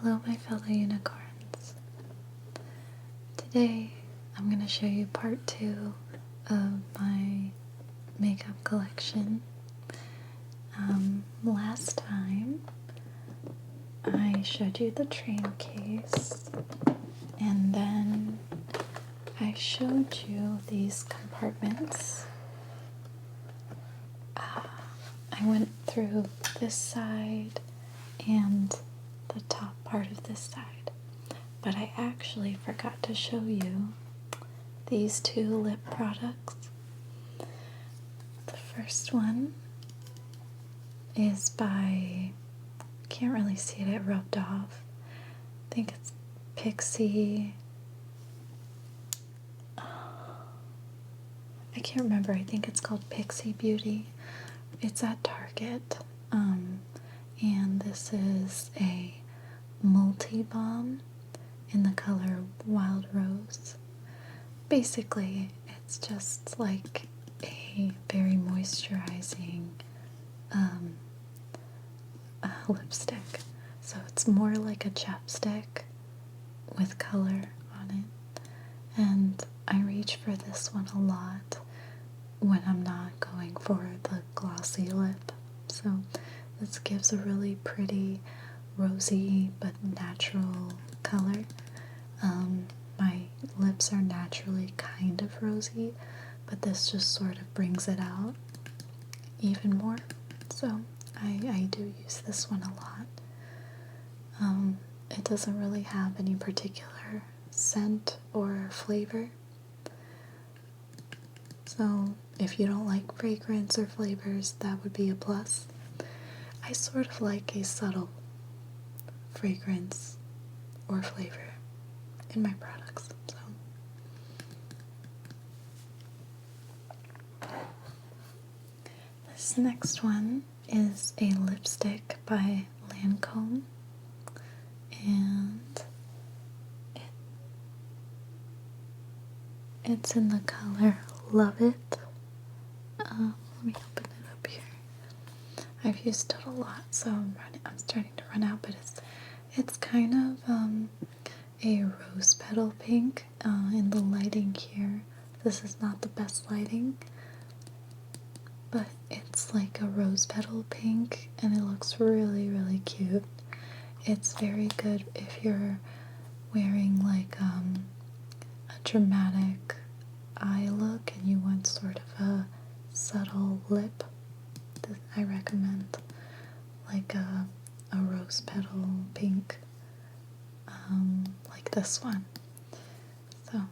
Hello, my fellow unicorns. Today I'm going to show you part 2 of my makeup collection. Last time I showed you the train case, and then I showed you these compartments. I went through this side and the top part of this side, but I actually forgot to show you these 2 lip products. The first one is by, can't really see it rubbed off. I think it's Pixie. I can't remember. I think it's called Pixie Beauty. It's at Target. And this is a multi-balm in the color Wild Rose. Basically, it's just like a very moisturizing lipstick. So it's more like a chapstick with color on it. And I reach for this one a lot when I'm not going for the glossy lip. So this gives a really pretty rosy but natural color. My lips are naturally kind of rosy, but this just sort of brings it out even more. So I do use this one a lot. It doesn't really have any particular scent or flavor. So if you don't like fragrance or flavors, that would be a plus. I sort of like a subtle fragrance or flavor in my products. So this next one is a lipstick by Lancome, and it's in the color Love It. Let me open it up here. I've used it a lot, so I'm starting to run out, but it's kind of a rose petal pink in the lighting here. This is not the best lighting, but it's like a rose petal pink, and it looks really, really cute. It's very good if you're wearing like a dramatic eye look and you want sort of a subtle lip. I recommend like a rose petal pink, like this one. So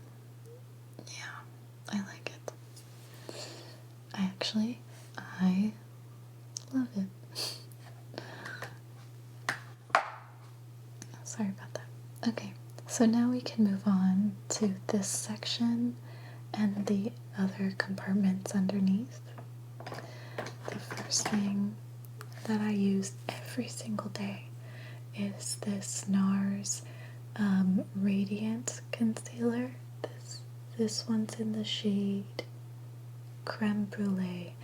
yeah, I like it. I love it. Sorry about that. Okay, so now we can move on to this section and the other compartments underneath. The first thing that I use every single day is this NARS Radiant Concealer. This one's in the shade Creme Brulee.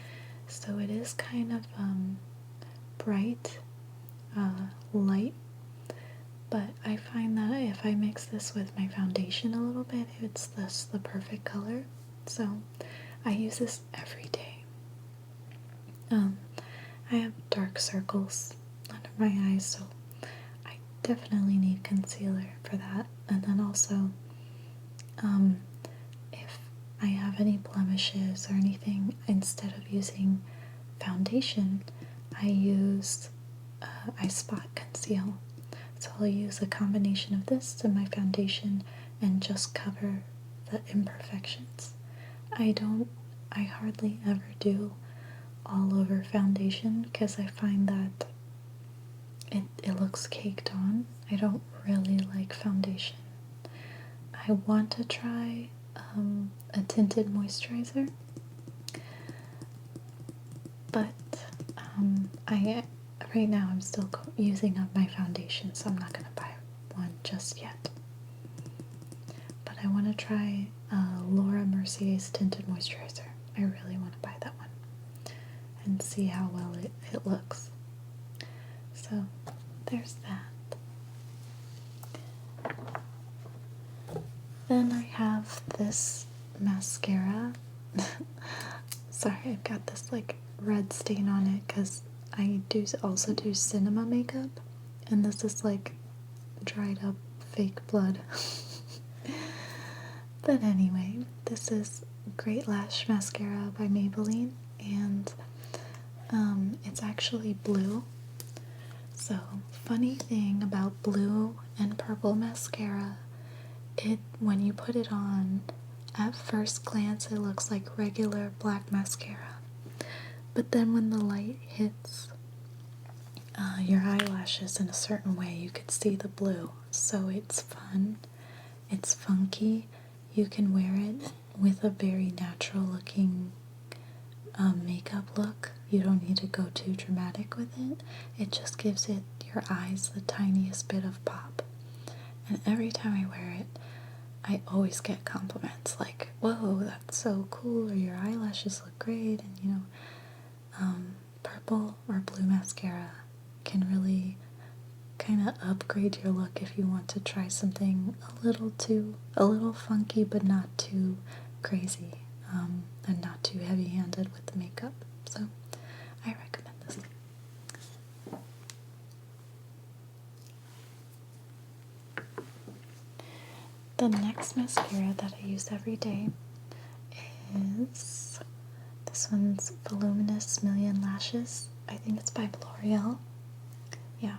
So it is kind of bright, light, but I find that if I mix this with my foundation a little bit, it's the perfect color. So I use this every day. I have dark circles under my eyes, so I definitely need concealer for that. And then also, if I have any blemishes or anything, instead of using foundation, I spot conceal. So I'll use a combination of this and my foundation and just cover the imperfections. I hardly ever do all over foundation because I find that it looks caked on. I don't really like foundation. I want to try a tinted moisturizer, but right now I'm still using up my foundation, so I'm not going to buy one just yet. But I want to try Laura Mercier's tinted moisturizer. I really want to buy that one and see how well it looks. So there's that. Then I have this mascara. Sorry, I've got this like red stain on it because I do also do cinema makeup, and this is like dried up fake blood. But anyway, this is Great Lash Mascara by Maybelline, and it's actually blue. So, funny thing about blue and purple mascara, when you put it on, at first glance it looks like regular black mascara. But then when the light hits your eyelashes in a certain way, you could see the blue. So it's fun, it's funky. You can wear it with a very natural looking makeup look. You don't need to go too dramatic with it. It just gives your eyes the tiniest bit of pop. And every time I wear it, I always get compliments like, "Whoa, that's so cool," or "Your eyelashes look great." And purple or blue mascara can really kind of upgrade your look if you want to try something a little funky but not too crazy, and not too heavy-handed with the makeup. So I recommend this. The next mascara that I use every day is this one's Voluminous Million Lashes. I think it's by L'Oreal. Yeah.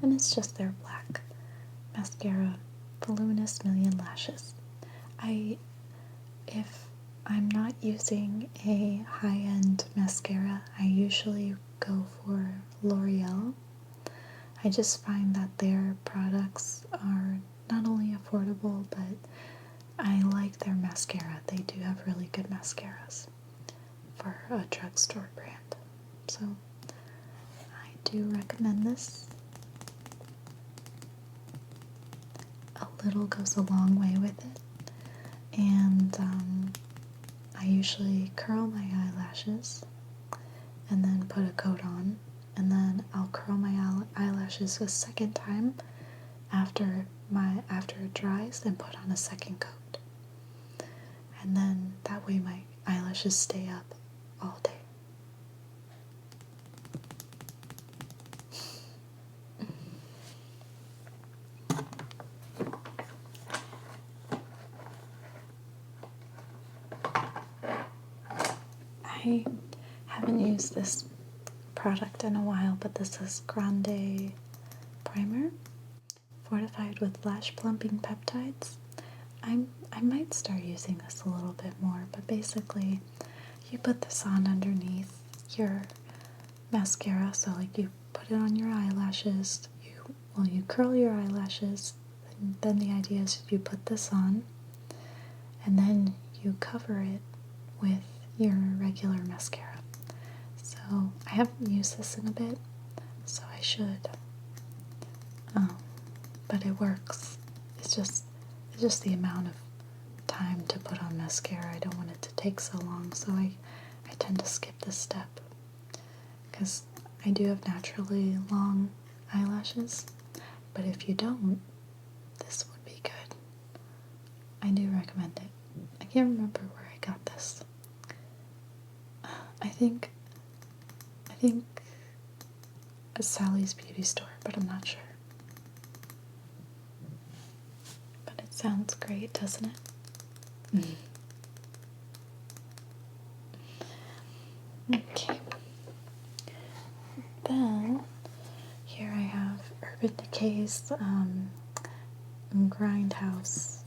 And it's just their black mascara, Voluminous Million Lashes. If I'm not using a high-end mascara, I usually go for L'Oreal. I just find that their products are not only affordable, but I like their mascara. They do have really good mascaras for a drugstore brand. So I do recommend this. A little goes a long way with it. And I usually curl my eyelashes and then put a coat on, and then I'll curl my eyelashes a second time after it dries, then put on a second coat. And then that way my eyelashes stay up all day. I haven't used this product in a while, but this is Grande Primer, fortified with lash plumping peptides. I might start using this a little bit more, but basically you put this on underneath your mascara, so like you put it on your eyelashes, you curl your eyelashes, and then the idea is you put this on, and then you cover it with your regular mascara. So I haven't used this in a bit, so I should. But it works. It's just the amount of time to put on mascara. I don't want it to take so long, so I tend to skip this step because I do have naturally long eyelashes. But if you don't, this would be good. I do recommend it. I can't remember where I got this. I think a Sally's Beauty Store, but I'm not sure. But it sounds great, doesn't it? Okay. Then here I have Urban Decay's Grindhouse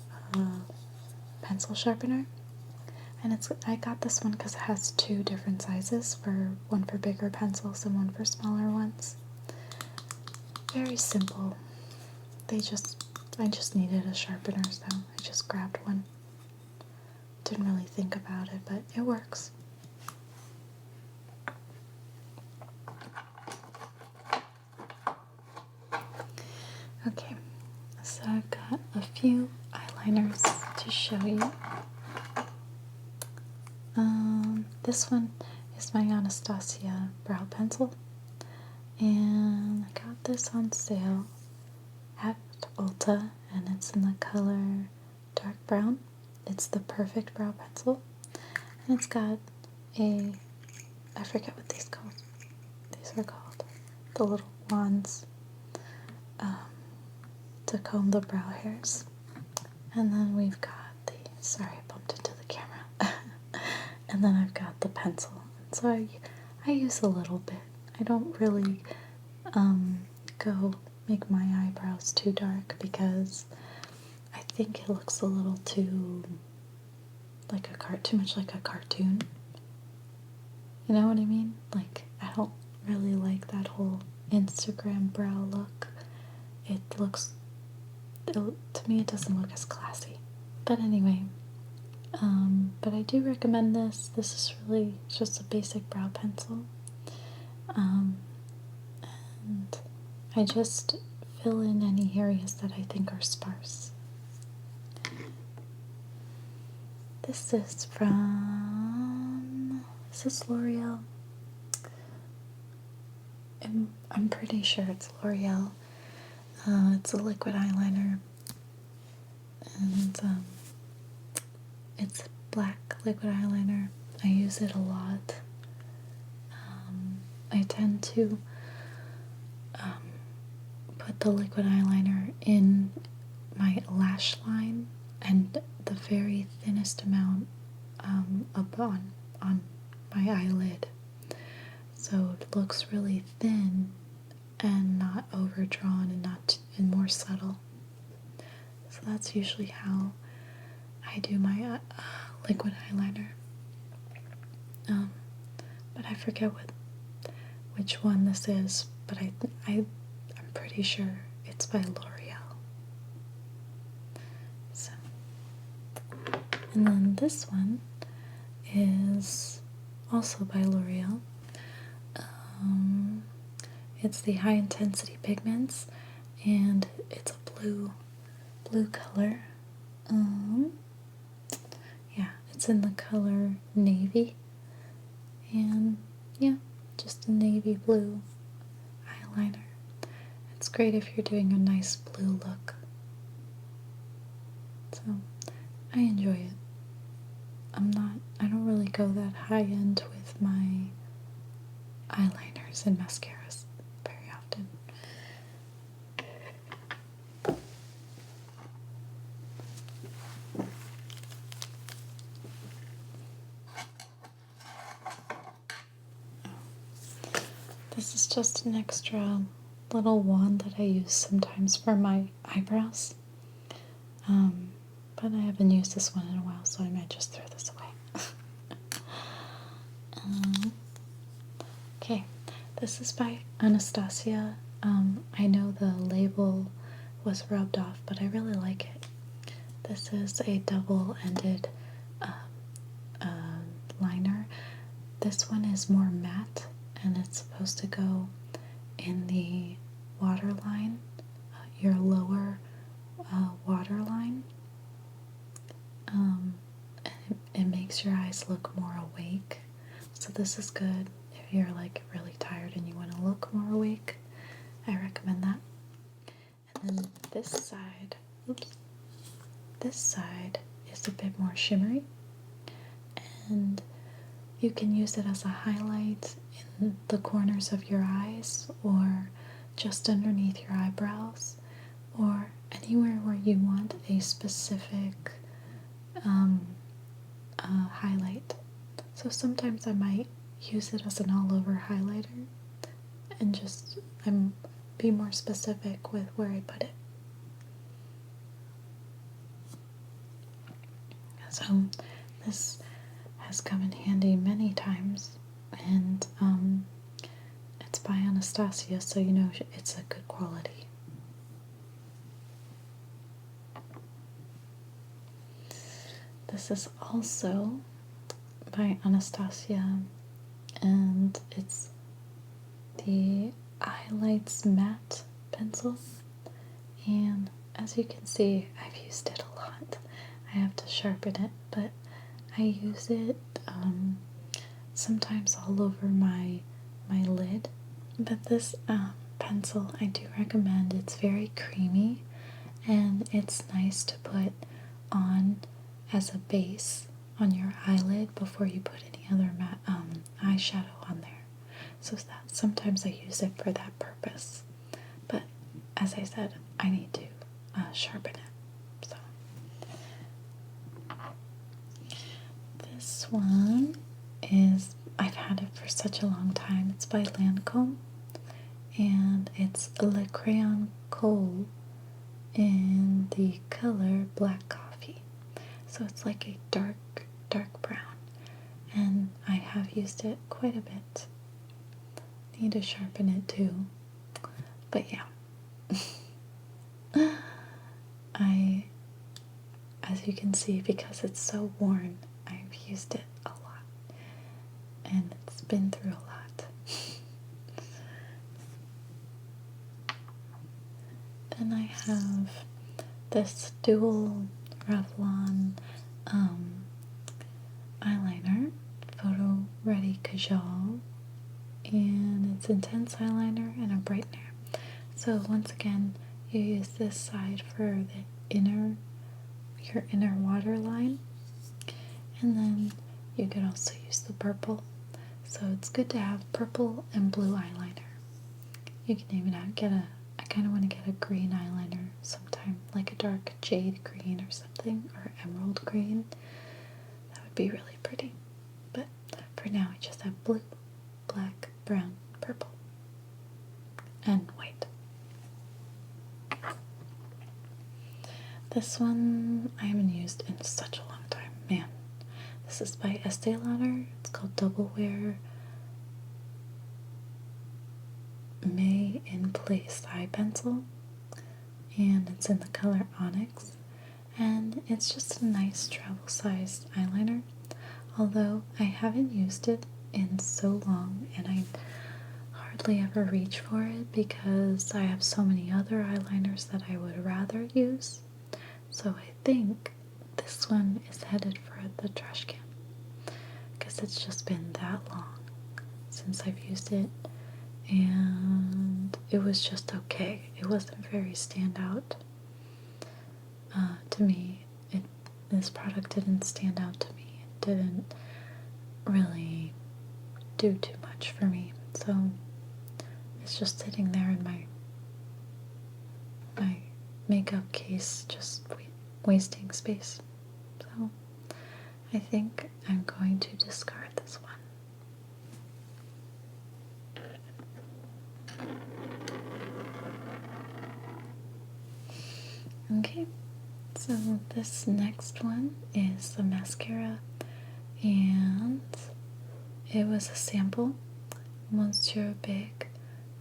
pencil sharpener. And I got this one because it has two different sizes, one for bigger pencils and one for smaller ones. Very simple. I just needed a sharpener, so I just grabbed one. Didn't really think about it, but it works. Okay, so I've got a few eyeliners to show you. This one is my Anastasia brow pencil, and I got this on sale at Ulta, and it's in the color dark brown. It's the perfect brow pencil. And it's got I forget what these called. These are called the little wands to comb the brow hairs. And then we've got sorry, I bumped into the camera. And then I've got the pencil. And so I use a little bit. I don't really go make my eyebrows too dark because I think it looks a little too too much like a cartoon. You know what I mean? Like, I don't really like that whole Instagram brow look. To me it doesn't look as classy. But anyway, but I do recommend this. This is really just a basic brow pencil. And I just fill in any areas that I think are sparse. This is this L'Oreal? I'm pretty sure it's L'Oreal. It's a liquid eyeliner, and it's black liquid eyeliner. I use it a lot. I tend to put the liquid eyeliner in my lash line and the very thinnest amount up on my eyelid, so it looks really thin and not overdrawn and more subtle. So that's usually how I do my liquid eyeliner. But I forget which one this is, but I'm pretty sure it's by L'Oreal. So, and then this one is also by L'Oreal. It's the High Intensity Pigments, and it's a blue color. Yeah, it's in the color navy, and yeah, just a navy blue eyeliner. It's great if you're doing a nice blue look. So I enjoy it. I don't really go that high end with my eyeliners and mascaras very often. This is just an extra little wand that I use sometimes for my eyebrows. But I haven't used this one in a while, so I might just throw this away. Okay, this is by Anastasia. I know the label was rubbed off, but I really like it. This is a double-ended liner. This one is more matte, and it's supposed to go in the waterline, your lower waterline. It makes your eyes look more awake. So this is good if you're like really tired and you want to look more awake. I recommend that. And then this side is a bit more shimmery, and you can use it as a highlight in the corners of your eyes or just underneath your eyebrows or anywhere where you want a specific highlight. So sometimes I might use it as an all-over highlighter and just be more specific with where I put it. So this has come in handy many times, and it's by Anastasia, so you know it's a good quality. This is also by Anastasia, and it's the Highlights Matte Pencil, and as you can see, I've used it a lot. I have to sharpen it, but I use it sometimes all over my lid. But this pencil I do recommend. It's very creamy, and it's nice to put on as a base on your eyelid before you put any other eyeshadow on there. So that sometimes I use it for that purpose. But as I said, I need to sharpen it. So this one is, I've had it for such a long time. It's by Lancome, and it's Le Crayon Coal in the color Black Coffee. So it's like a dark brown, and I have used it quite a bit. Need to sharpen it too, but yeah. As you can see, because it's so worn, I've used it a lot, and it's been through a lot. Then I have this dual Revlon eyeliner, Photo Ready Kajal, and it's intense eyeliner and a brightener. So once again, you use this side for your inner waterline, and then you could also use the purple. So it's good to have purple and blue eyeliner. You can even I kind of want to get a green eyeliner sometime, like a dark jade green or something, or emerald green. That would be really pretty. But for now, I just have blue, black, brown, purple, and white. This one I haven't used in such a long time. Man, this is by Estee Lauder. It's called Double Wear May in Place Eye Pencil, and it's in the color Onyx, and it's just a nice travel-sized eyeliner, although I haven't used it in so long, and I hardly ever reach for it because I have so many other eyeliners that I would rather use. So I think this one is headed for the trash can, because it's just been that long since I've used it, and it was just okay. It wasn't very standout to me. This product didn't stand out to me. It didn't really do too much for me. So it's just sitting there in my makeup case, just wasting space. So I think I'm going to discard this one. Okay, so this next one is the mascara, and it was a sample, Monsieur Big,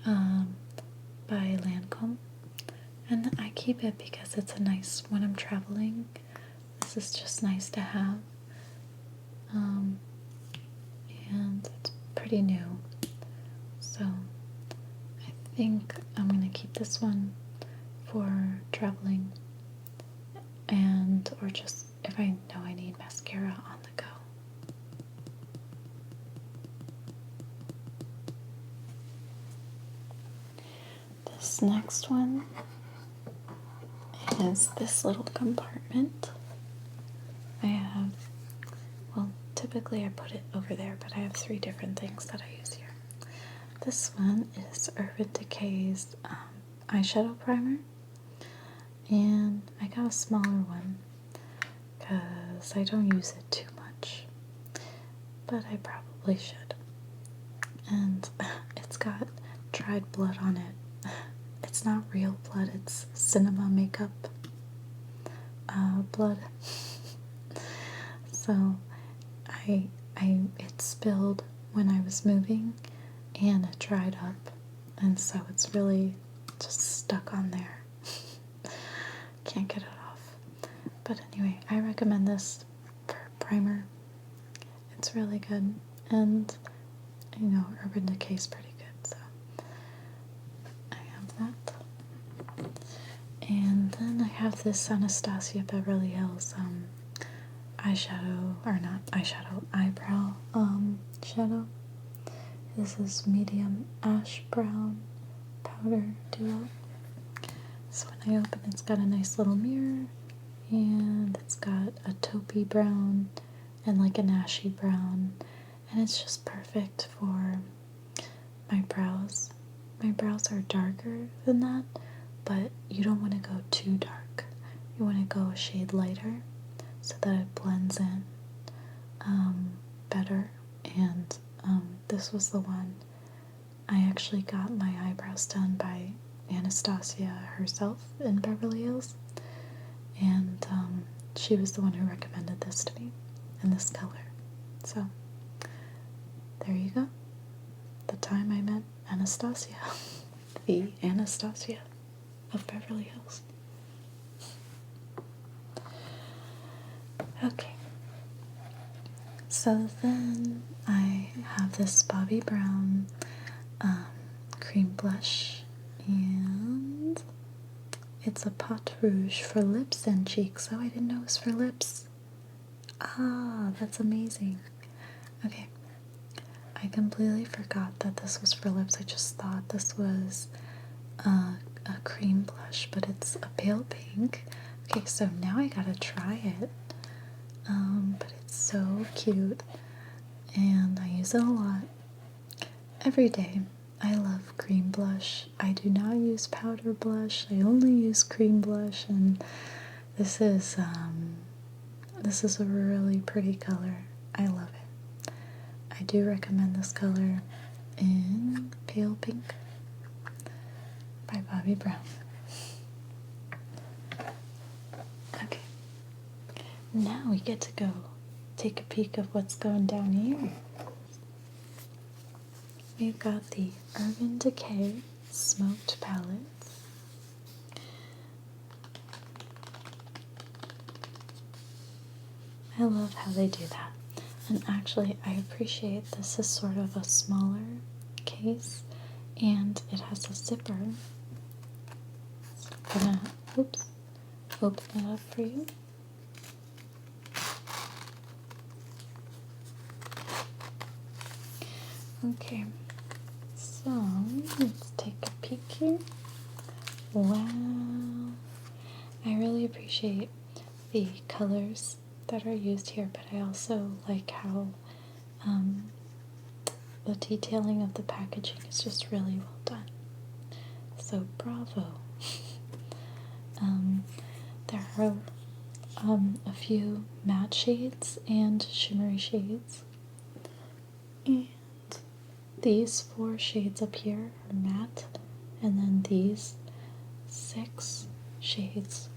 by Lancome, and I keep it because it's a nice, when I'm traveling, this is just nice to have, and it's pretty new, so I think I'm going to keep this one for traveling, or just if I know I need mascara on the go. This next one is this little compartment. I have, well, typically I put it over there, but I have 3 different things that I use here. This one is Urban Decay's eyeshadow primer, and I got a smaller one because I don't use it too much, but I probably should. And it's got dried blood on it. It's not real blood, it's cinema makeup blood. So it spilled when I was moving, and it dried up, and so it's really just stuck on there. Can't get it off. But anyway, I recommend this for primer. It's really good, and you know, Urban Decay is pretty good, so I have that. And then I have this Anastasia Beverly Hills eyebrow shadow. This is medium ash brown powder duo. So when I open, it's got a nice little mirror. and it's got a taupey brown and like an ashy brown, and it's just perfect for my brows. My brows are darker than that, but you don't want to go too dark. You want to go a shade lighter so that it blends in better. And this was the one. I actually got my eyebrows done by Anastasia herself in Beverly Hills, and she was the one who recommended this to me in this color. So there you go. The time I met Anastasia, the Anastasia of Beverly Hills. Okay, so then I have this Bobbi Brown cream blush, and it's a Pot Rouge for lips and cheeks. Oh, I didn't know it was for lips. Ah, that's amazing. Okay, I completely forgot that this was for lips. I just thought this was a cream blush, but it's a pale pink. Okay, so now I gotta try it. But it's so cute, and I use it a lot. Every day. I love cream blush. I do not use powder blush. I only use cream blush, and this is a really pretty color. I love it. I do recommend this color in Pale Pink by Bobbi Brown. Okay. Now we get to go take a peek of what's going down here. We've got the Urban Decay Smoked Palettes. I love how they do that. And actually, I appreciate this is sort of a smaller case, and it has a zipper. So I'm gonna, open it up for you. Okay, so let's take a peek here. Wow, I really appreciate the colors that are used here, but I also like how the detailing of the packaging is just really well done. So bravo. There are a few matte shades and shimmery shades, and these 4 shades up here are matte, and then these 6 shades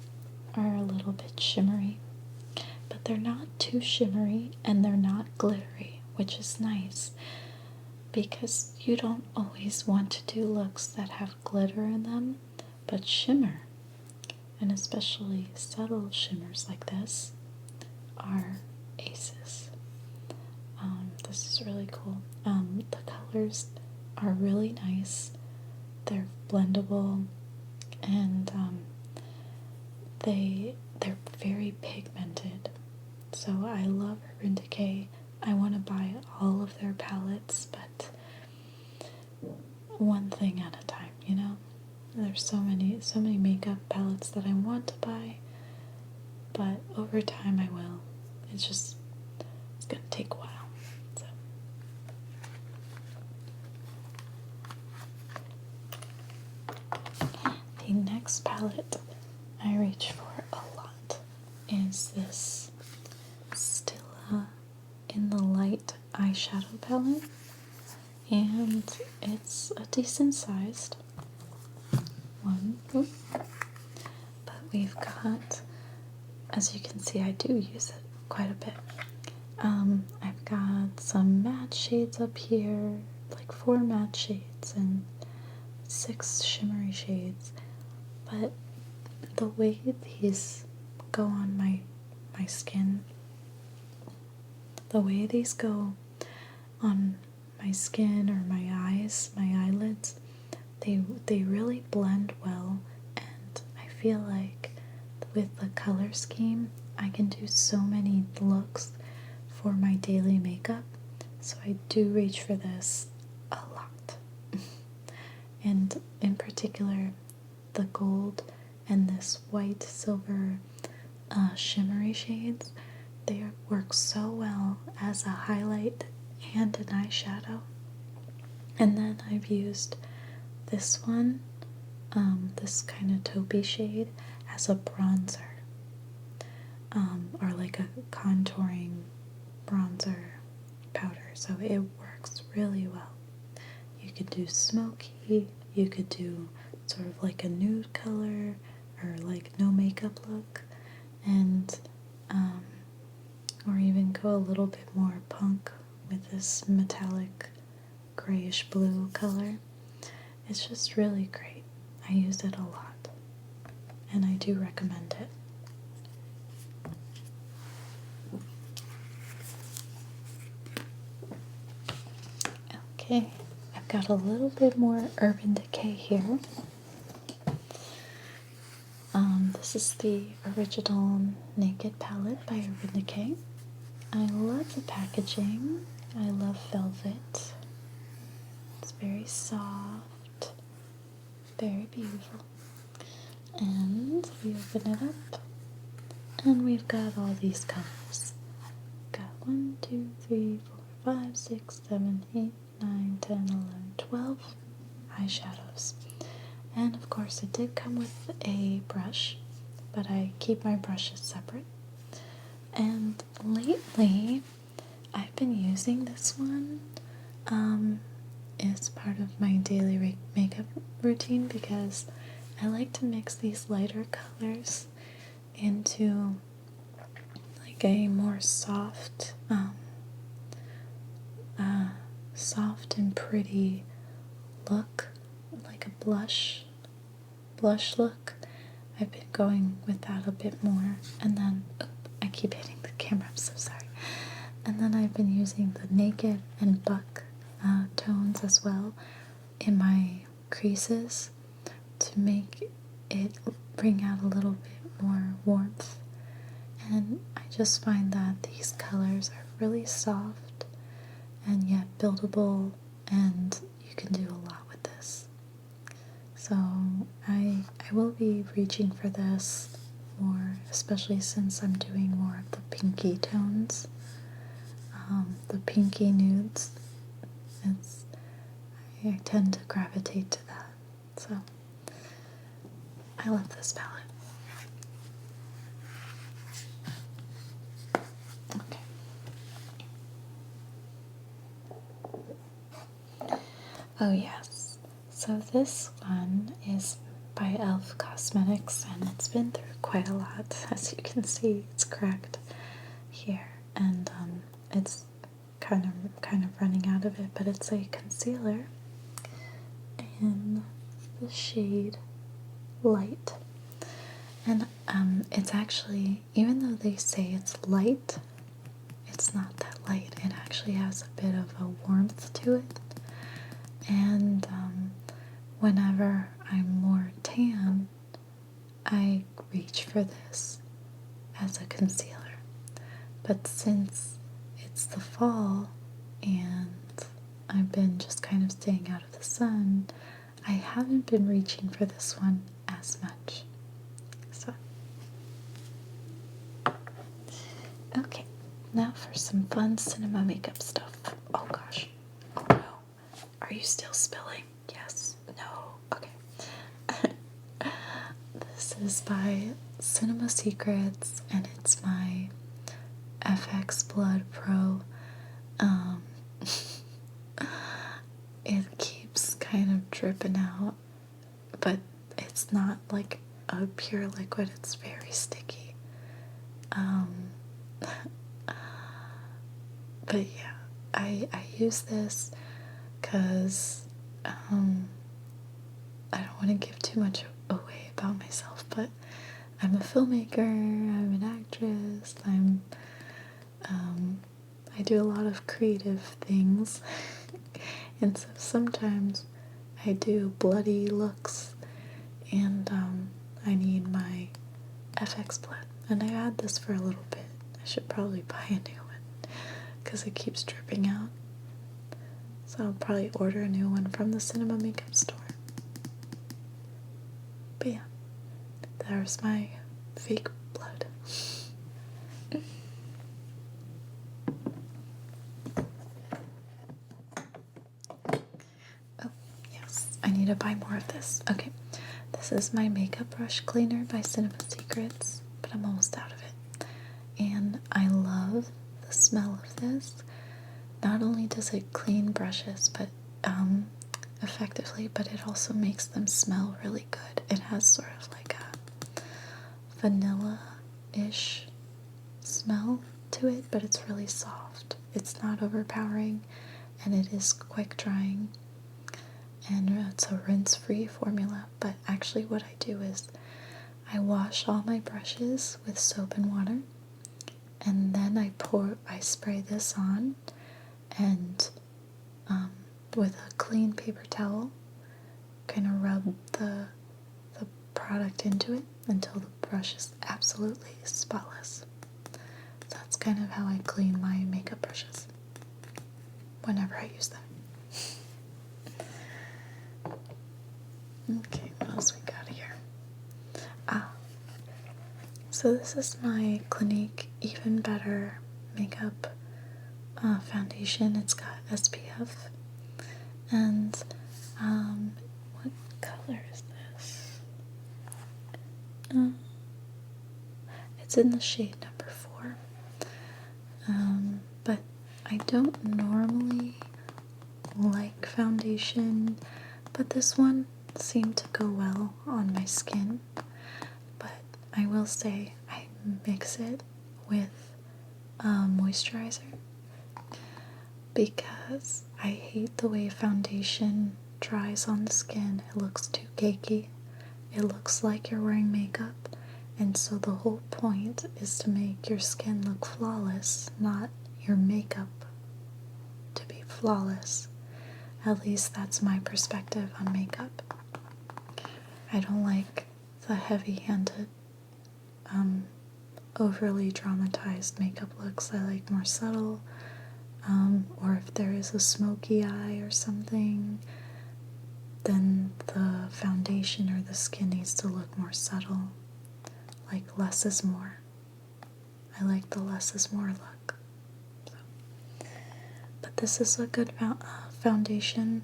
are a little bit shimmery, but they're not too shimmery and they're not glittery, which is nice because you don't always want to do looks that have glitter in them, but shimmer, and especially subtle shimmers like this, are aces. This is really cool. The colors are really nice. They're blendable, and they're very pigmented. So I love Urban Decay. I want to buy all of their palettes, but one thing at a time, you know? There's so many makeup palettes that I want to buy, but over time I will. It's gonna take a while. So the next palette I reach for a lot is this Stila in the Light eyeshadow palette, and it's a decent sized one. But we've got, as you can see, I do use it quite a bit. I've got some matte shades up here, like 4 matte shades and 6 shimmery shades, but the way these go on my skin, the way these go on my skin or my eyes, my eyelids, they really blend well, and I feel like with the color scheme I can do so many looks for my daily makeup, so I do reach for this a lot. And in particular, the gold and this white silver shimmery shades, they work so well as a highlight and an eyeshadow. And then I've used this one, this kind of taupey shade, as a bronzer, or like a contouring bronzer powder. So it works really well. You could do smoky, you could do sort of like a nude color, or like no makeup look, and or even go a little bit more punk with this metallic grayish blue color. It's just really great. I use it a lot, and I do recommend it. Okay, I've got a little bit more Urban Decay here. This is the original Naked palette by Urban Decay. I love the packaging. I love velvet. It's very soft, very beautiful. And we open it up, and we've got all these colors. Got 1, 2, 3, 4, 5, 6, 7, 8, 9, 10, 11, 12 eyeshadows. And of course it did come with a brush, but I keep my brushes separate. And lately I've been using this one as part of my daily makeup routine, because I like to mix these lighter colors into like a more soft and pretty look, like a blush look. I've been going with that a bit more, and then I keep hitting the camera, I'm so sorry. And then I've been using the Naked and Buck tones as well in my creases to make it bring out a little bit more warmth. And I just find that these colors are really soft and yet buildable, and you can do a lot with this. So I will be reaching for this more, especially since I'm doing more of the pinky tones, the pinky nudes. I tend to gravitate to that. So I love this palette. Okay. Oh yes, so this one is by e.l.f. Cosmetics, and it's been through quite a lot. As you can see, it's cracked here, and it's kind of running out of it, but it's a concealer in the shade Light. And it's actually, even though they say it's light, it's not that light. It actually has a bit of a warmth to it. And whenever I'm more tan, I reach for this as a concealer. But since it's the fall and I've been just kind of staying out of the sun, I haven't been reaching for this one as much. So, okay, now for some fun cinema makeup stuff. Oh gosh. Oh no. Are you still spilling? Yes. No. Okay. This is by Cinema Secrets, and it's my FX Blood Pro. It keeps kind of dripping out, but it's not like a pure liquid, it's very sticky. But yeah, I use this because I don't want to give too much away about myself, but I'm a filmmaker, I'm an actress, I do a lot of creative things, and so sometimes I do bloody looks, and I need my FX blood, and I had this for a little bit. I should probably buy a new one because it keeps dripping out, so I'll probably order a new one from the Cinema Makeup store. But yeah, there's my fake blood. buy more of this. Okay, this is my makeup brush cleaner by Cinema Secrets, but I'm almost out of it. And I love the smell of this. Not only does it clean brushes, but effectively, but it also makes them smell really good. It has sort of like a vanilla-ish smell to it, but it's really soft. It's not overpowering, and it is quick drying, and it's a rinse-free formula. But actually what I do is I wash all my brushes with soap and water, and then I spray this on, and with a clean paper towel, kind of rub the product into it until the brush is absolutely spotless. That's kind of how I clean my makeup brushes whenever I use them. Okay, what else we got here? So this is my Clinique Even Better makeup foundation. It's got SPF, and what color is this? It's in the shade number 4. But I don't normally like foundation, but this one seemed to go well on my skin. But I will say I mix it with moisturizer, because I hate the way foundation dries on the skin. It looks too cakey. It looks like you're wearing makeup, and so the whole point is to make your skin look flawless, not your makeup to be flawless. At least that's my perspective on makeup. I don't like the heavy-handed, overly dramatized makeup looks. I like more subtle, or if there is a smoky eye or something, then the foundation or the skin needs to look more subtle. Like less is more. I like the less is more look. So. But this is a good foundation.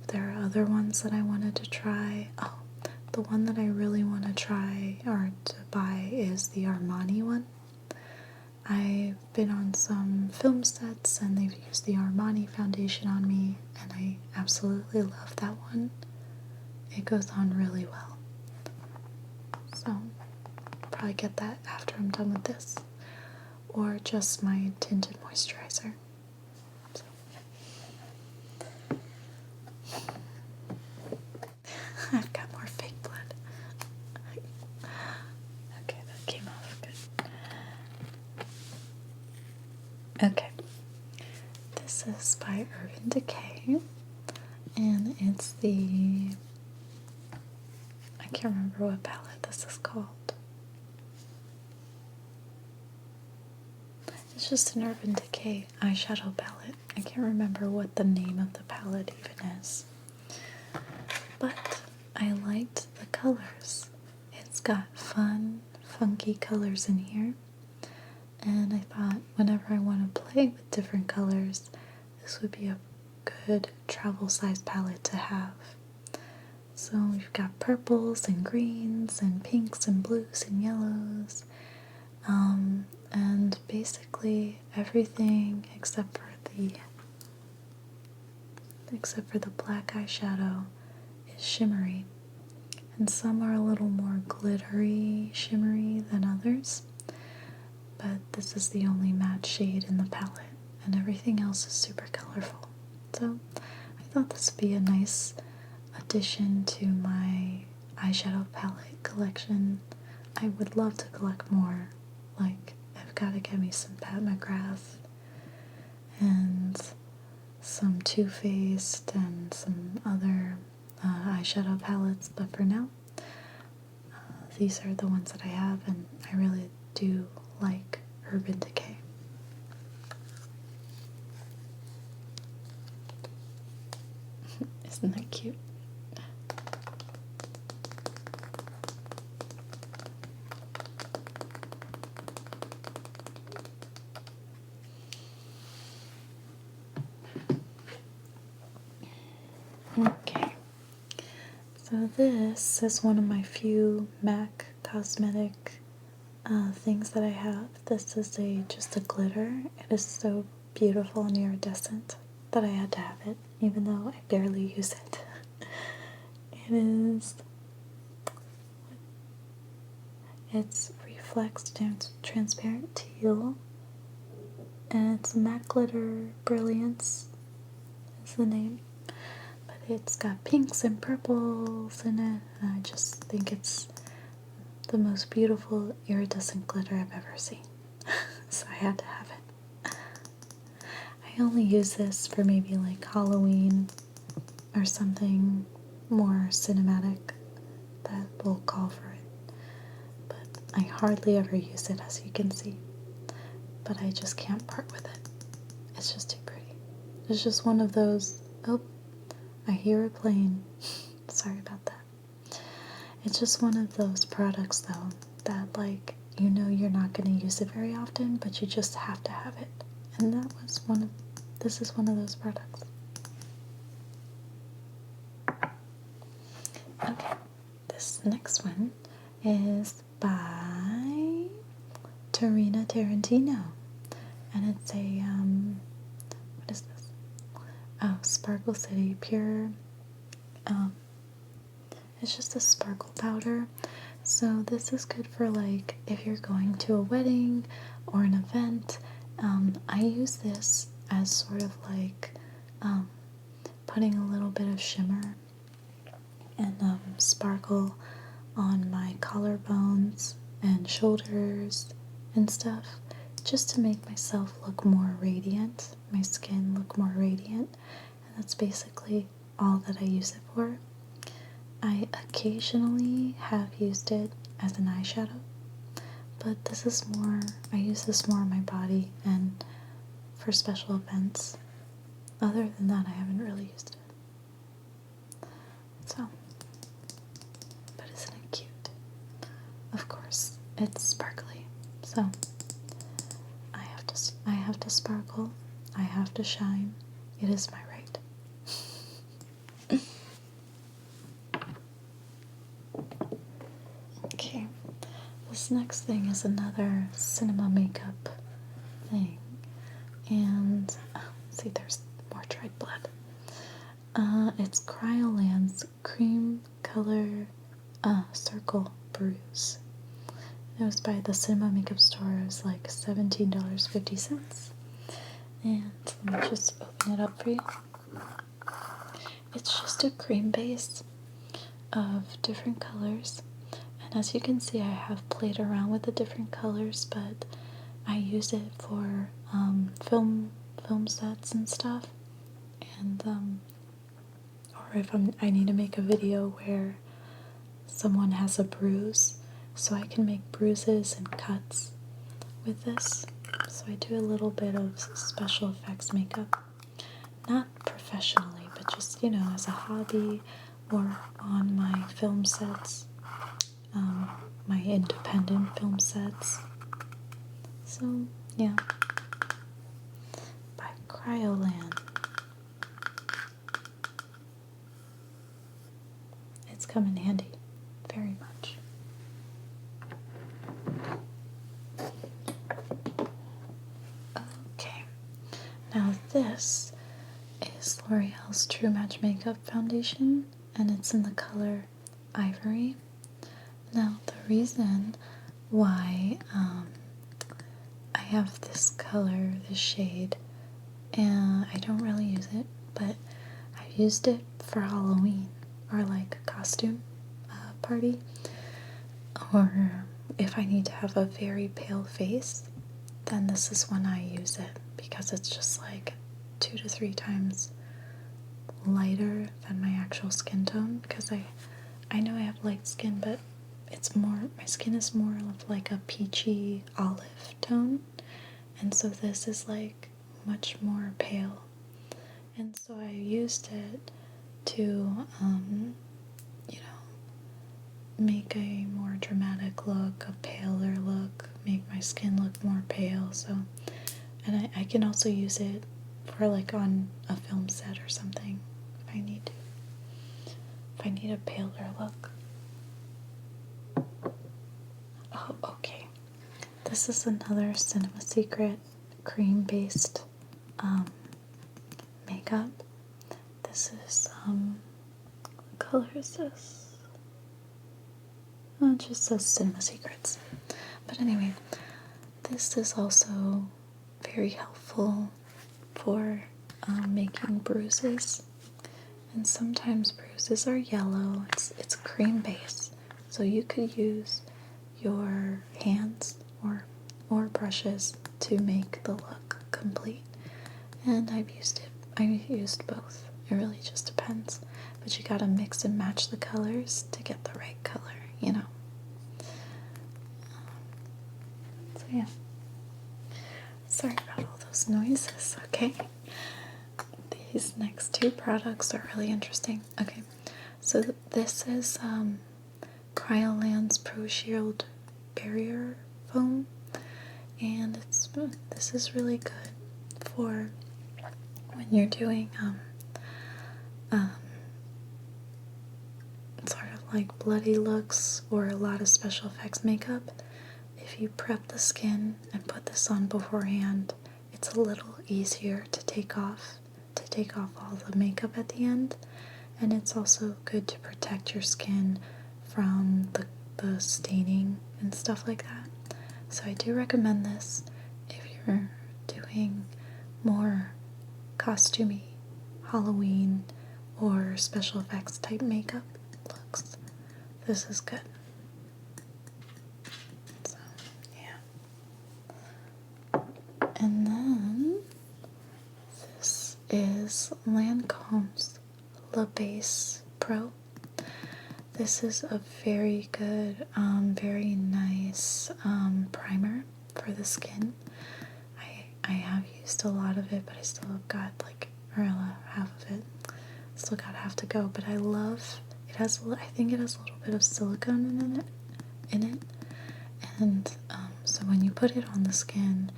There are other ones that I wanted to try. Oh, the one that I really want to try or to buy is the Armani one. I've been on some film sets and they've used the Armani foundation on me, and I absolutely love that one. It goes on really well. So I'll probably get that after I'm done with this, or just my tinted moisturizer. So. I've got more fake blood. Okay, that came off good. Okay, this is by Urban Decay, and it's the, I can't remember what palette this is called. It's just an Urban Decay eyeshadow palette. I can't remember what the name of the palette even is, but I liked the colors. It's got fun, funky colors in here. And I thought whenever I want to play with different colors, this would be a good travel size palette to have. So we've got purples and greens and pinks and blues and yellows. And basically everything except for the black eyeshadow is shimmery. And some are a little more glittery, shimmery than others. But this is the only matte shade in the palette, and everything else is super colorful. So I thought this would be a nice addition to my eyeshadow palette collection. I would love to collect more. Like, I've got to get me some Pat McGrath and some Too Faced and some other eyeshadow palettes, but for now, these are the ones that I have, and I really do like Urban Decay. Isn't that cute? Okay, So this is one of my few MAC cosmetic things that I have. This is just a glitter. It is so beautiful and iridescent that I had to have it, even though I barely use it. It's reflects transparent teal, and it's MAC Glitter Brilliance is the name. But it's got pinks and purples in it, and I just think it's the most beautiful iridescent glitter I've ever seen. So I had to have it. I only use this for maybe like Halloween or something more cinematic that will call for it. But I hardly ever use it, as you can see. But I just can't part with it. It's just too pretty. It's just one of those, oh, I hear a plane. Sorry about that. It's just one of those products though that, like, you know you're not going to use it very often, but you just have to have it. And this is one of those products. Okay, this next one is by Tarina Tarantino. And it's a, what is this? Oh, Sparkle City Pure, it's just a sparkle powder. So this is good for, like, if you're going to a wedding or an event. I use this as sort of like putting a little bit of shimmer and sparkle on my collarbones and shoulders and stuff, just to make myself look more radiant, my skin look more radiant, and that's basically all that I use it for. I occasionally have used it as an eyeshadow, but this is more, I use this more on my body and for special events. Other than that, I haven't really used it. So, but isn't it cute? Of course, it's sparkly, so I have to sparkle, I have to shine. It is my right. Okay, this next thing is another cinema makeup thing, and see, there's more dried blood. It's Cryoland's Cream Color Circle Bruise. It was by the Cinema Makeup Store. It was like $17.50. And let me just open it up for you. It's just a cream base of different colors. And as you can see, I have played around with the different colors, but I use it for film sets and stuff. And or if I need to make a video where someone has a bruise, so I can make bruises and cuts with this. So I do a little bit of special effects makeup, not professionally, but just, you know, as a hobby or on my film sets, my independent film sets. So yeah, by Cryoland. It's come in handy very much. Okay, now this is L'Oreal's True Match Makeup Foundation, and it's in the color Ivory. Now, the reason why I have this color, this shade, and I don't really use it, but I've used it for Halloween or like a costume party, or if I need to have a very pale face, then this is when I use it, because it's just like 2 to 3 times lighter than my actual skin tone, because I know I have light skin, but it's more, my skin is more of like a peachy olive tone, and so this is like much more pale. And so I used it to you know, make a more dramatic look, a paler look, make my skin look more pale. So, and I can also use it for like on a film set or something if I need to. if I need a paler look. Oh, okay. This is another Cinema Secret cream-based makeup. This is, what color is this? Oh, it just says Cinema Secrets. But anyway, this is also very helpful for making bruises. And sometimes bruises are yellow. It's cream base, so you could use your hands or brushes to make the look complete. And I've used both. It really just depends. But you gotta mix and match the colors to get the right color, you know. So yeah. Sorry about all those noises, okay? These next two products are really interesting. Okay, so this is Cryolan's Pro Shield Barrier Foam, and this is really good for when you're doing sort of like bloody looks or a lot of special effects makeup. If you prep the skin and put this on beforehand, it's a little easier to take off all the makeup at the end, and it's also good to protect your skin from the staining and stuff like that. So I do recommend this if you're doing more costumey Halloween or special effects type makeup looks. This is good. So yeah. And then this is Lancome's La Base Pro. This is a very good, very nice primer for the skin. I have used a lot of it, but I still have got half of it. Still got half to go, but I love it. I think it has a little bit of silicone in it, and so when you put it on the skin,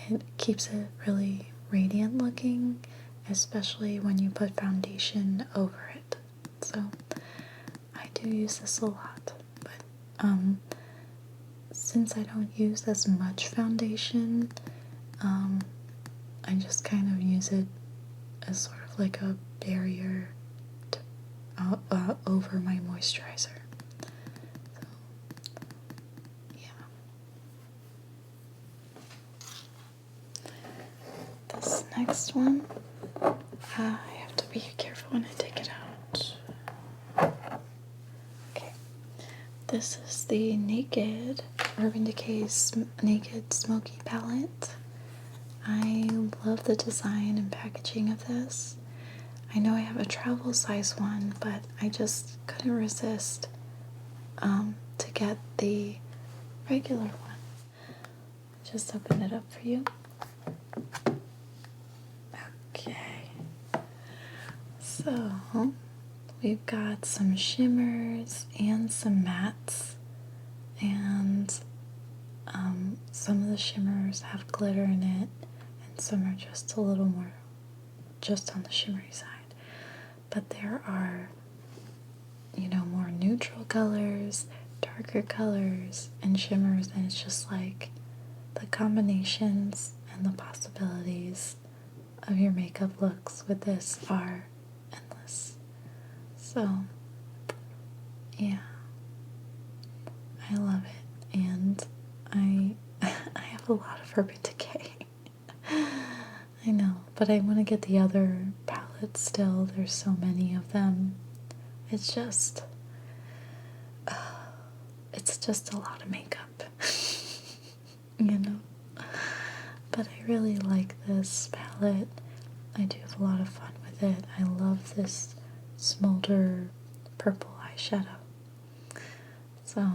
it keeps it really radiant looking, especially when you put foundation over it. So I do use this a lot, but since I don't use as much foundation, I just kind of use it as sort of like a barrier to, over my moisturizer. So yeah. This next one, I have to be careful when I take it out. Okay, this is the Naked Urban Decay's Naked Smoky Palette. I love the design and packaging of this. I know I have a travel size one, but I just couldn't resist to get the regular one. Just open it up for you. Okay. So we've got some shimmers and some mattes, and some of the shimmers have glitter in it, and some are just a little more just on the shimmery side. But there are, more neutral colors, darker colors, and shimmers, and it's just like the combinations and the possibilities of your makeup looks with this are endless. So, yeah, I love it, and I have a lot of Urban Decay. I know, but I want to get the other palettes still. There's so many of them. It's just a lot of makeup, But I really like this palette. I do have a lot of fun with it. I love this smolder purple eyeshadow. So,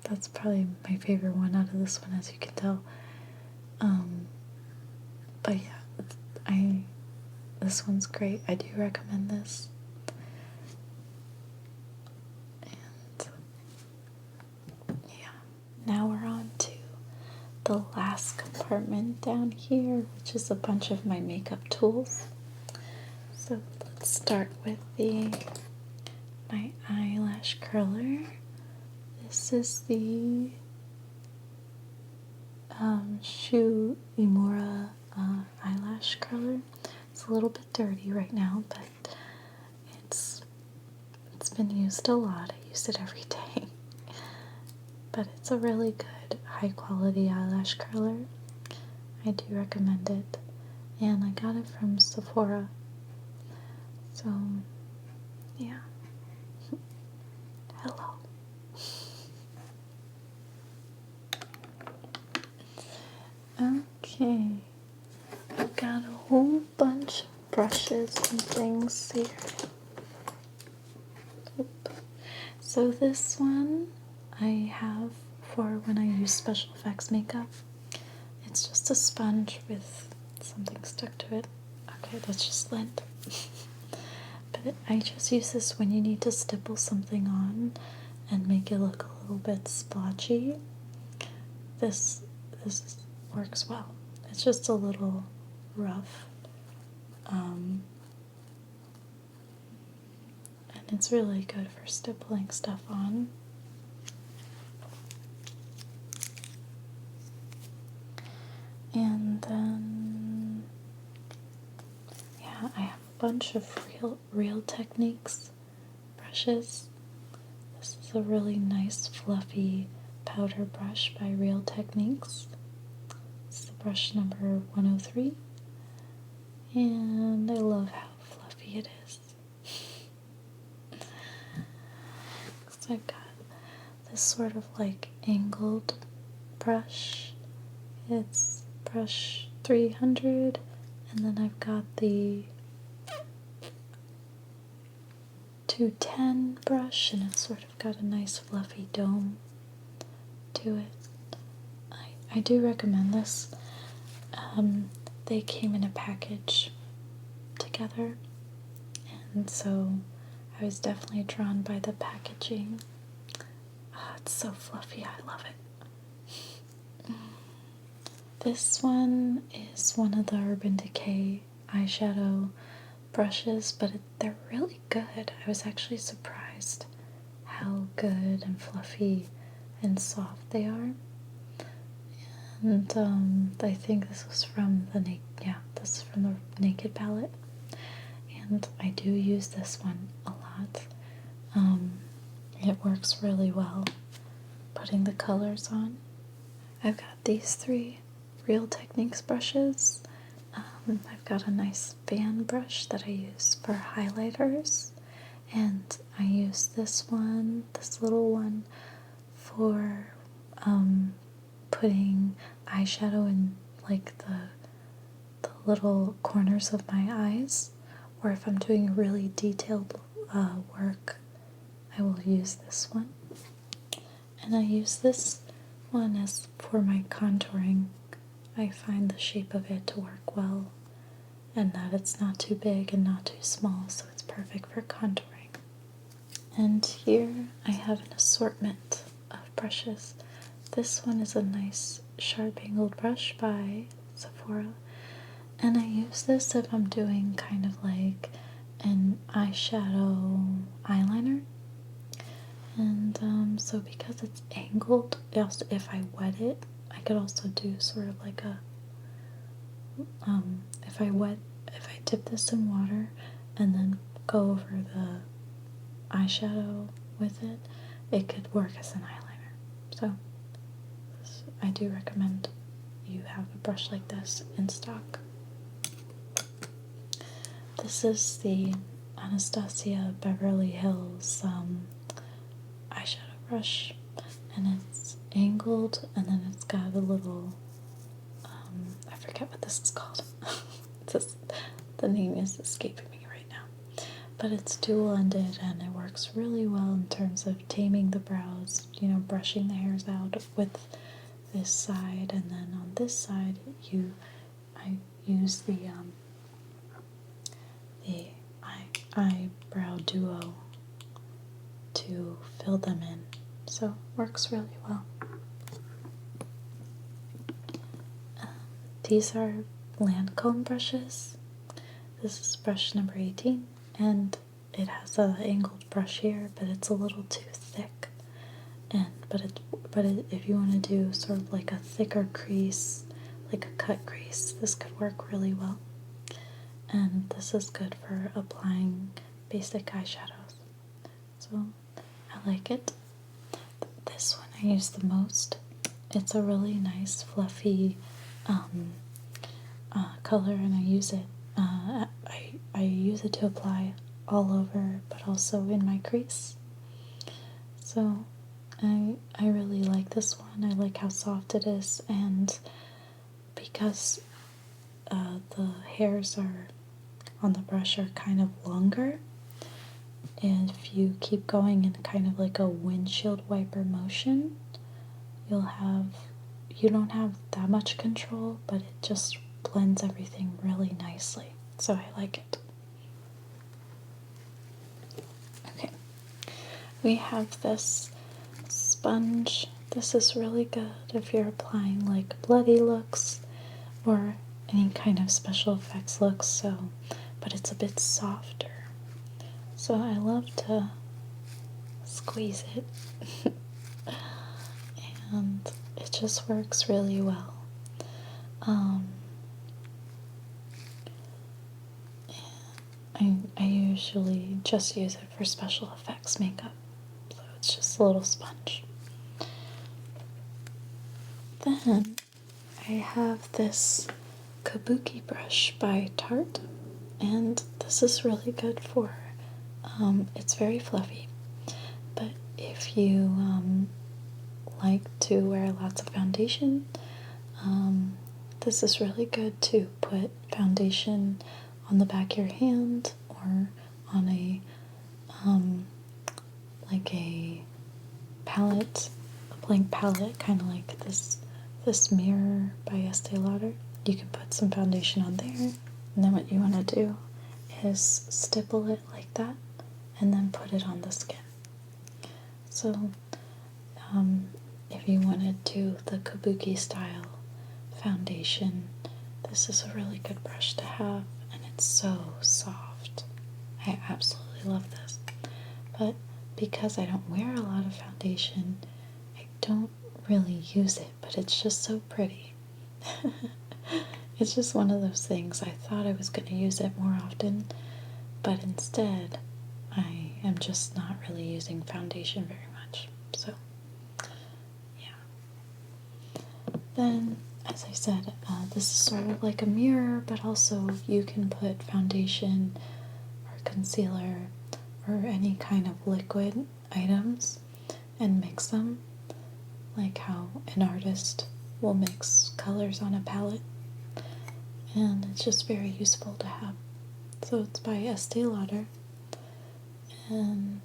that's probably my favorite one out of this one, as you can tell. But yeah, this one's great. I do recommend this. And yeah, now we're on to the last compartment down here, which is a bunch of my makeup tools. So let's start with the my eyelash curler. This is the Shu Imura eyelash curler. It's a little bit dirty right now, but it's been used a lot. I use it every day. But it's a really good, high quality eyelash curler. I do recommend it. And I got it from Sephora. So, yeah. Hello. Okay. I've got a whole bunch of brushes and things here. Oop. So this one I have for when I use special effects makeup. It's just a sponge with something stuck to it. Okay, that's just lint. But I just use this when you need to stipple something on and make it look a little bit splotchy. This works well. It's just a little rough. And it's really good for stippling stuff on. And then, yeah, I have a bunch of Real Techniques brushes. This is a really nice fluffy powder brush by Real Techniques. It's the brush number 103. And I love how fluffy it is. So I've got this sort of like angled brush. It's brush 300, and then I've got the 210 brush, and it's sort of got a nice fluffy dome to it. I do recommend this. They came in a package together, and so I was definitely drawn by the packaging. Oh, it's so fluffy, I love it. This one is one of the Urban Decay eyeshadow brushes, but they're really good. I was actually surprised how good and fluffy and soft they are. And I think this was from the Naked palette, and I do use this one a lot. It works really well putting the colors on. I've got these 3 Real Techniques brushes. I've got a nice fan brush that I use for highlighters, and I use this little one, for putting eyeshadow in like the little corners of my eyes, or if I'm doing really detailed work, I will use this one. And I use this one as for my contouring. I find the shape of it to work well, and that it's not too big and not too small, so it's perfect for contouring. And here I have an assortment of brushes. This one is a nice sharp angled brush by Sephora, and I use this if I'm doing kind of like an eyeshadow eyeliner. And so because it's angled, also if I wet it, I could also do sort of like a if I dip this in water and then go over the eyeshadow with it, it could work as an eyeliner. So I do recommend you have a brush like this in stock. This is the Anastasia Beverly Hills eyeshadow brush, and it's angled, and then it's got a little I forget what this is called. The name is escaping me right now, but it's dual-ended, and it works really well in terms of taming the brows, brushing the hairs out with this side, and then on this side I use the eyebrow duo to fill them in, so it works really well. These are Lancome brushes. This is brush number 18, and it has an angled brush here, but it's a little too thick. And if you want to do sort of like a thicker crease, like a cut crease, this could work really well. And this is good for applying basic eyeshadows. So I like it. This one I use the most. It's a really nice fluffy color, and I use it. I use it to apply all over, but also in my crease. So I really like this one. I like how soft it is, and because the hairs are on the brush are kind of longer, and if you keep going in kind of like a windshield wiper motion, you don't have that much control, but it just blends everything really nicely. So I like it. Okay, we have this sponge. This is really good if you're applying like bloody looks or any kind of special effects looks, but it's a bit softer. So I love to squeeze it and it just works really well. I usually just use it for special effects makeup, so it's just a little sponge. Then I have this Kabuki brush by Tarte, and this is really good for, it's very fluffy, but if you like to wear lots of foundation, this is really good to put foundation on the back of your hand or on a like a palette, a blank palette, kind of like this mirror by Estee Lauder. You can put some foundation on there, and then what you want to do is stipple it like that and then put it on the skin. So if you want to do the Kabuki style foundation, this is a really good brush to have, and it's so soft. I absolutely love this. But because I don't wear a lot of foundation, I don't really use it, but it's just so pretty. It's just one of those things. I thought I was going to use it more often, but instead I am just not really using foundation very much. So yeah. Then, as I said, this is sort of like a mirror, but also you can put foundation or concealer or any kind of liquid items and mix them, like how an artist will mix colors on a palette, and it's just very useful to have. So it's by Estee Lauder, and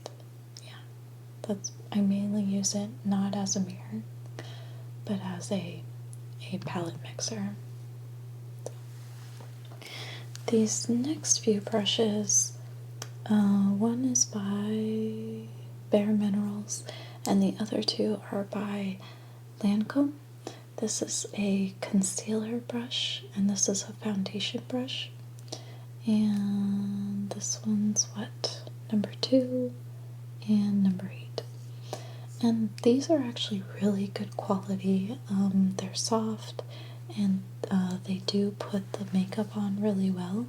yeah, I mainly use it not as a mirror, but as a palette mixer. These next few brushes, one is by Bare Minerals, and the other two are by Lancome. This is a concealer brush, and this is a foundation brush. And this one's number 2 and number 8. And these are actually really good quality. They're soft, and they do put the makeup on really well.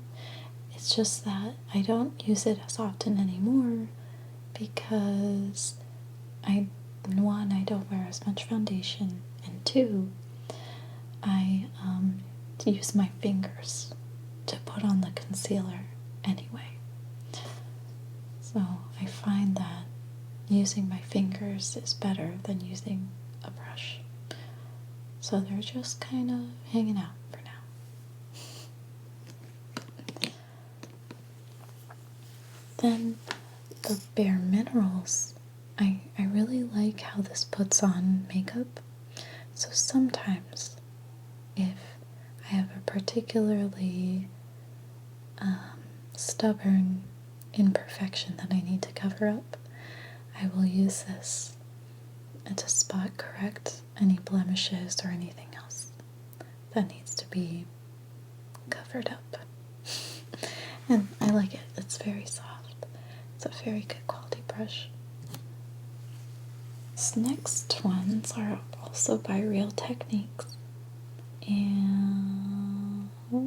It's just that I don't use it as often anymore because I don't wear as much foundation, and 2, I use my fingers to put on the concealer anyway. So I find that using my fingers is better than using a brush. So they're just kind of hanging out for now. Then the Bare Minerals, I really like how this puts on makeup. So sometimes if I have a particularly stubborn imperfection that I need to cover up, I will use this to spot correct any blemishes or anything else that needs to be covered up. And I like it. It's very soft. It's a very good quality brush. These next ones are also by Real Techniques. And let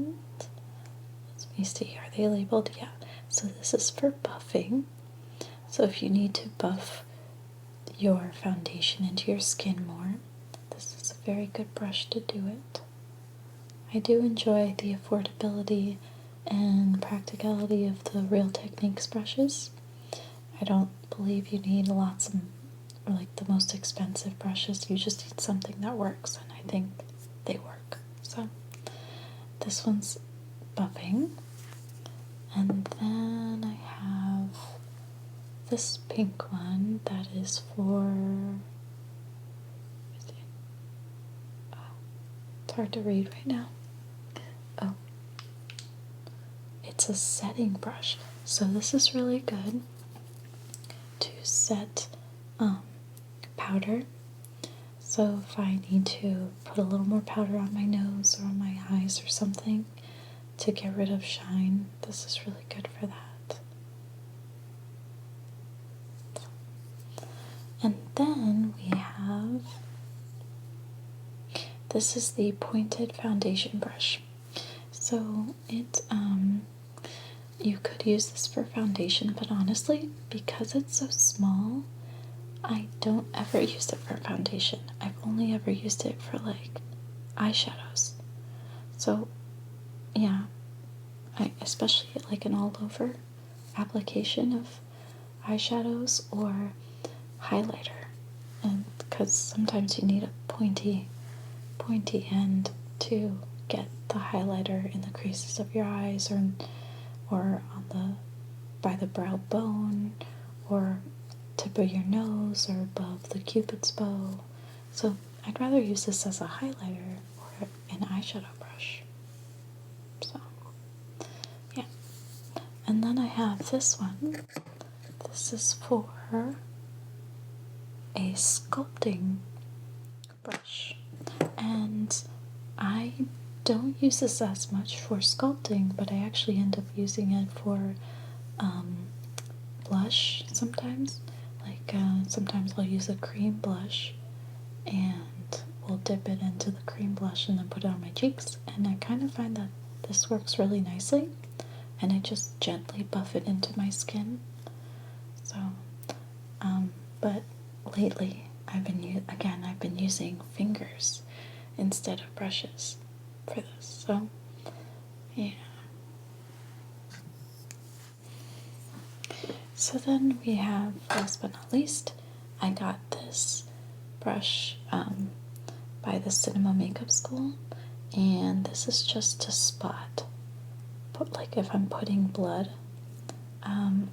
me see, are they labeled? Yeah. So this is for buffing. So if you need to buff your foundation into your skin more, this is a very good brush to do it. I do enjoy the affordability and practicality of the Real Techniques brushes. I don't believe you need lots of, or like the most expensive brushes. You just need something that works, and I think they work. So this one's buffing. And then I have this pink one that is for, it's hard to read right now. Oh, it's a setting brush. So this is really good to set powder. So if I need to put a little more powder on my nose or on my eyes or something to get rid of shine, this is really good for that. And then we have, this is the pointed foundation brush. So it, you could use this for foundation, but honestly, because it's so small, I don't ever use it for foundation. I've only ever used it for like eyeshadows. So yeah, especially like an all over application of eyeshadows or highlighter, and because sometimes you need a pointy end to get the highlighter in the creases of your eyes, or on the by the brow bone, or tip of your nose, or above the cupid's bow. So I'd rather use this as a highlighter or an eyeshadow brush. So yeah. And then I have this one. This is for a sculpting brush. And I don't use this as much for sculpting, but I actually end up using it for blush sometimes. Like sometimes I'll use a cream blush and we'll dip it into the cream blush and then put it on my cheeks. And I kind of find that this works really nicely. And I just gently buff it into my skin. So, but lately I've been using fingers instead of brushes for this. So, yeah. So then we have, last but not least, I got this brush by the Cinema Makeup School, and this is just to spot, like if I'm putting blood on.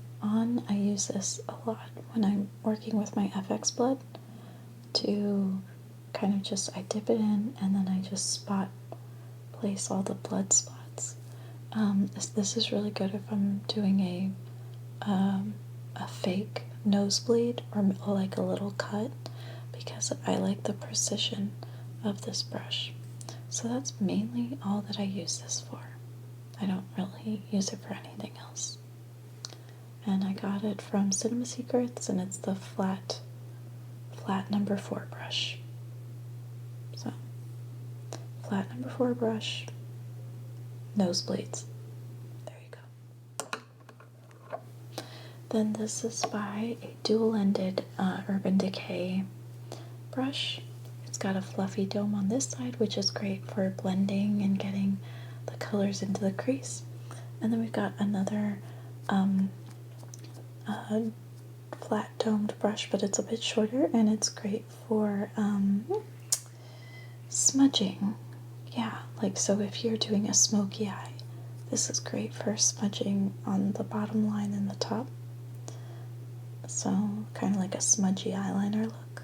I use this a lot when I'm working with my FX blood to kind of just, I dip it in and then I just place all the blood spots. This is really good if I'm doing a fake nosebleed or like a little cut, because I like the precision of this brush. So that's mainly all that I use this for. I don't really use it for anything else. And I got it from Cinema Secrets, and it's the flat number 4 brush. So, flat number 4 brush, nosebleeds. There you go. Then this is by a dual-ended Urban Decay brush. It's got a fluffy dome on this side, which is great for blending and getting the colors into the crease. And then we've got another flat domed brush, but it's a bit shorter, and it's great for smudging. Yeah, like so if you're doing a smoky eye, this is great for smudging on the bottom line and the top. So kind of like a smudgy eyeliner look.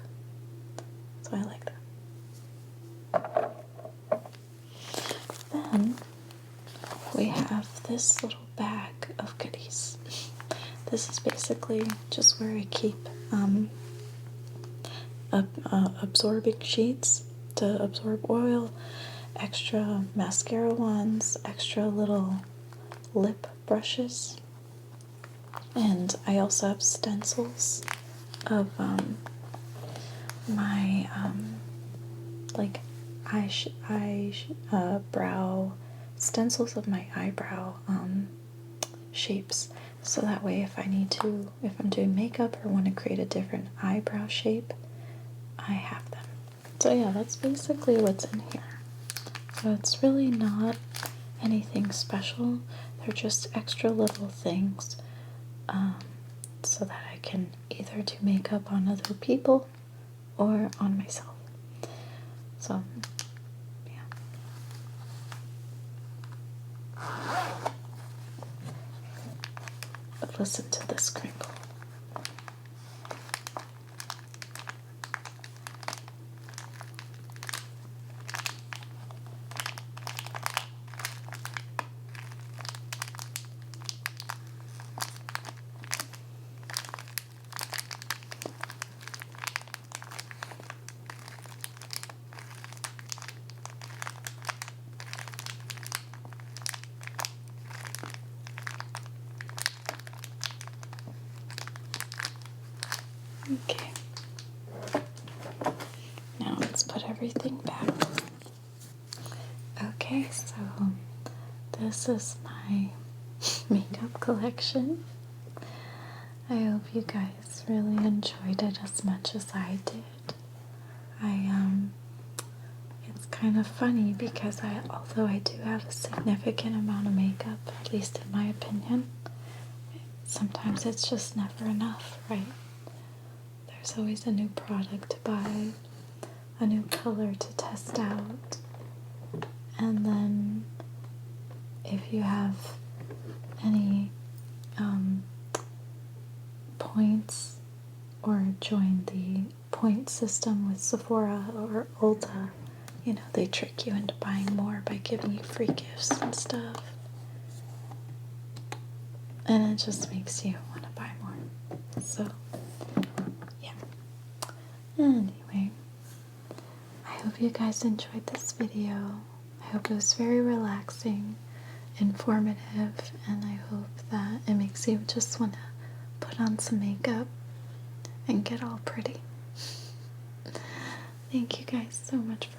So I like that. Then we have this little bag of goodies. This is basically just where I keep absorbing sheets to absorb oil, extra mascara ones, extra little lip brushes, And I also have stencils of my like brow stencils of my eyebrow shapes, so that way if I'm doing makeup or want to create a different eyebrow shape, I have them. So yeah, that's basically what's in here. So it's really not anything special. They're just extra little things so that I can either do makeup on other people or on myself. So yeah. But listen to this crinkle. Okay. Now let's put everything back. Okay, so this is my makeup collection. I hope you guys really enjoyed it as much as I did. It's kind of funny because although I do have a significant amount of makeup, at least in my opinion, sometimes it's just never enough, right? There's always a new product to buy, a new color to test out, and then if you have any points or join the point system with Sephora or Ulta, they trick you into buying more by giving you free gifts and stuff. And it just makes you want to buy more. So, yeah. Anyway, I hope you guys enjoyed this video. I hope it was very relaxing, informative, and I hope that it makes you just want to put on some makeup and get all pretty. Thank you guys so much for